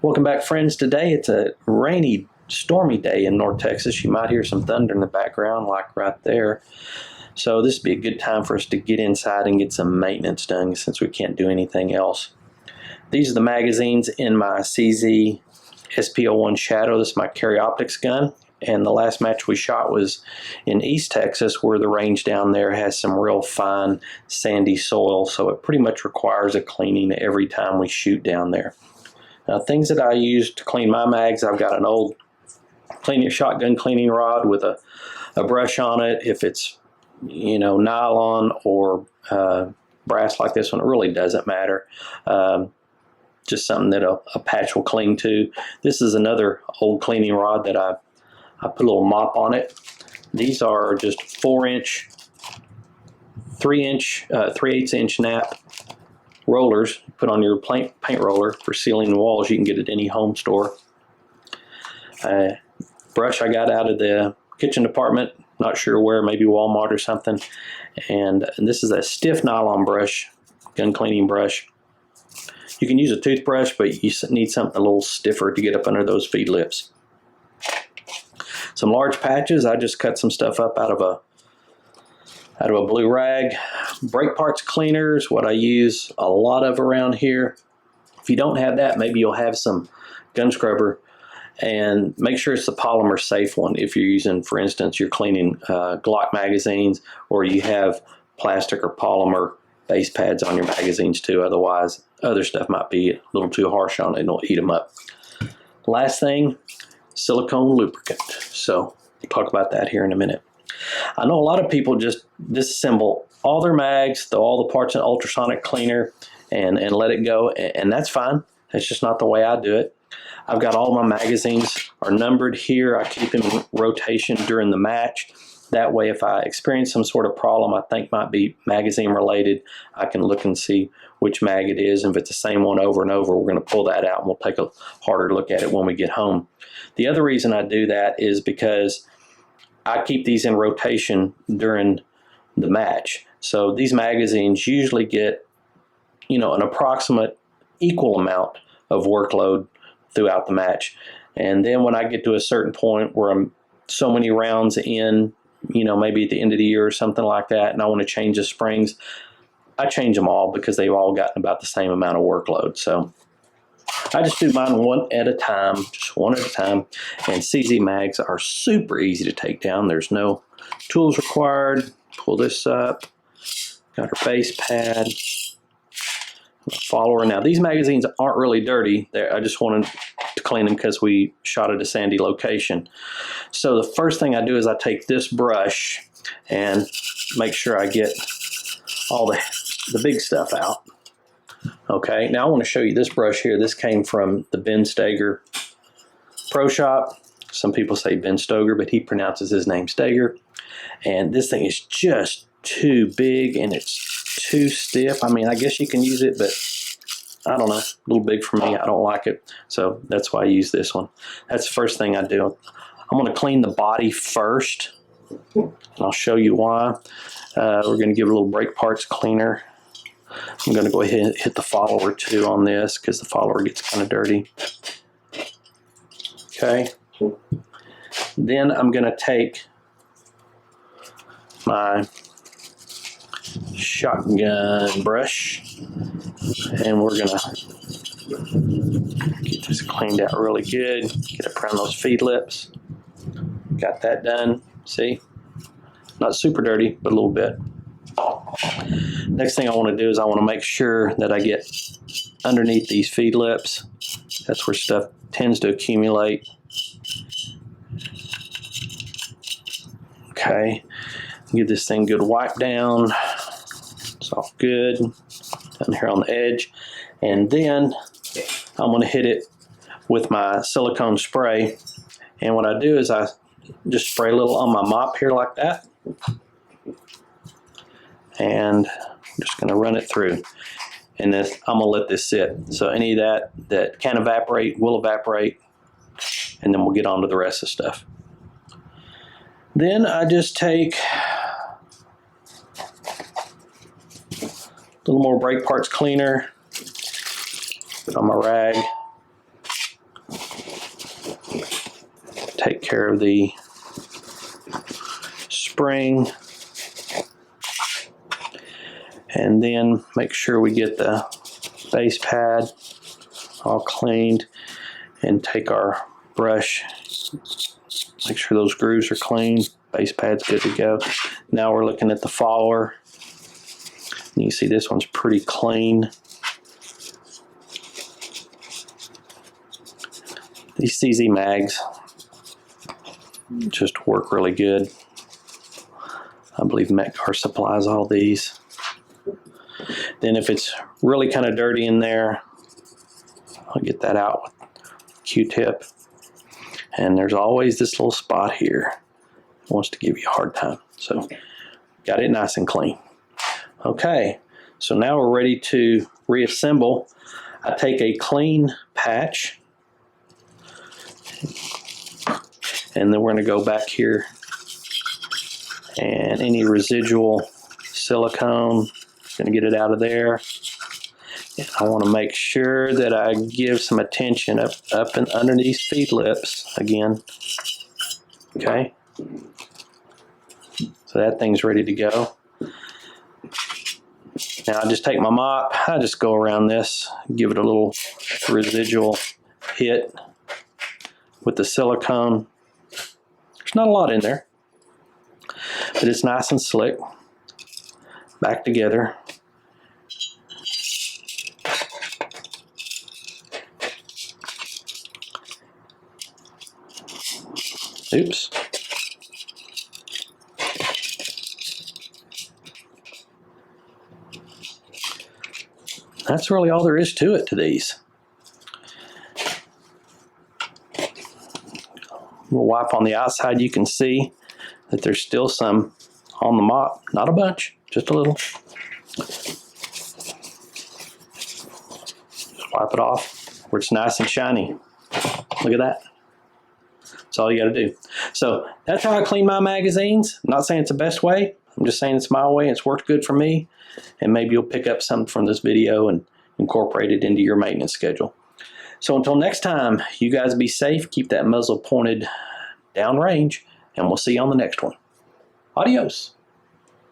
Welcome back, friends. Today it's a rainy, stormy day in North Texas. You might hear some thunder in the background, like right there. So this would be a good time for us to get inside and get some maintenance done since we can't do anything else. These are the magazines in my CZ SP01 Shadow. This is my Carry Optics gun. And the last match we shot was in East Texas, where the range down there has some real fine sandy soil. So it pretty much requires a cleaning every time we shoot down there. Now, things that I use to clean my mags, I've got an old shotgun cleaning rod with a brush on it. If it's, nylon or brass like this one, it really doesn't matter. Just something that a patch will cling to. This is another old cleaning rod that I put a little mop on it. These are just 4-inch, 3/8 nap rollers. Put on your paint roller for sealing the walls. You can get it at any home store. Brush I got out of the kitchen department, not sure where, maybe Walmart or something. And this is a stiff nylon brush, gun cleaning brush. You can use a toothbrush, but you need something a little stiffer to get up under those feed lips. Some large patches, I just cut some stuff up out of a blue rag. Brake parts cleaners, what I use a lot of around here. If you don't have that, maybe you'll have some gun scrubber, and make sure it's the polymer safe one. If you're using, for instance, you're cleaning Glock magazines, or you have plastic or polymer base pads on your magazines too. Otherwise, other stuff might be a little too harsh on it and it'll eat them up. Last thing, silicone lubricant. So we'll talk about that here in a minute. I know a lot of people just disassemble all their mags, throw all the parts in ultrasonic cleaner and let it go, and that's fine. That's just not the way I do it. I've got all my magazines are numbered here. I keep them in rotation during the match. That way, if I experience some sort of problem I think might be magazine related, I can look and see which mag it is. And if it's the same one over and over, we're going to pull that out and we'll take a harder look at it when we get home. The other reason I do that is because I keep these in rotation during the match. So these magazines usually get, an approximate equal amount of workload throughout the match. And then when I get to a certain point where I'm so many rounds in, maybe at the end of the year or something like that, and I want to change the springs, I change them all because they've all gotten about the same amount of workload. So I just do mine one at a time, just one at a time. And CZ mags are super easy to take down. There's no tools required. Pull this up. Got our base pad. Follower. Now these magazines aren't really dirty. I just wanted to clean them because we shot at a sandy location. So the first thing I do is I take this brush and make sure I get all the big stuff out. Okay, now I want to show you this brush here. This came from the Ben Stoeger Pro Shop. Some people say Ben Stoeger, but he pronounces his name Steger. And this thing is just too big and it's too stiff. I mean, I guess you can use it, but I don't know, a little big for me. I don't like it. So that's why I use this one. That's the first thing I do. I'm going to clean the body first, and I'll show you why. We're going to give it a little brake parts cleaner. I'm going to go ahead and hit the follower too on this because the follower gets kind of dirty. Okay. Then I'm going to take my shotgun brush and we're going to get this cleaned out really good. Get up around those feed lips. Got that done. See? Not super dirty, but a little bit. Next thing I want to do is I want to make sure that I get underneath these feed lips. That's where stuff tends to accumulate. Okay, give this thing a good wipe down. It's all good down here on the edge. And then I'm going to hit it with my silicone spray. And what I do is I just spray a little on my mop here like that. And I'm just going to run it through. And then I'm going to let this sit. So any of that can evaporate will evaporate. And then we'll get on to the rest of the stuff. Then I just take a little more brake parts cleaner, put on my rag, care of the spring. And then make sure we get the base pad all cleaned, and take our brush, make sure those grooves are clean, base pad's good to go. Now we're looking at the follower. And you see this one's pretty clean. These CZ mags just work really good. I believe Metcar supplies all these. Then if it's really kind of dirty in there, I'll get that out with Q-tip. And there's always this little spot here that wants to give you a hard time. So got it nice and clean. Okay, so now we're ready to reassemble. I take a clean patch, and then we're going to go back here, and any residual silicone, going to get it out of there. And I want to make sure that I give some attention up and under these feed lips again. Okay, so that thing's ready to go. Now I just take my mop, I just go around this, give it a little residual hit with the silicone. There's not a lot in there, but it's nice and slick. Back together. Oops. That's really all there is to it to these. We'll wipe on the outside. You can see that there's still some on the mop. Not a bunch, just a little. Just wipe it off where it's nice and shiny. Look at that. That's all you got to do. So that's how I clean my magazines. I'm not saying it's the best way. I'm just saying it's my way. It's worked good for me. And maybe you'll pick up something from this video and incorporate it into your maintenance schedule. So until next time, you guys be safe. Keep that muzzle pointed downrange, and we'll see you on the next one. Adios.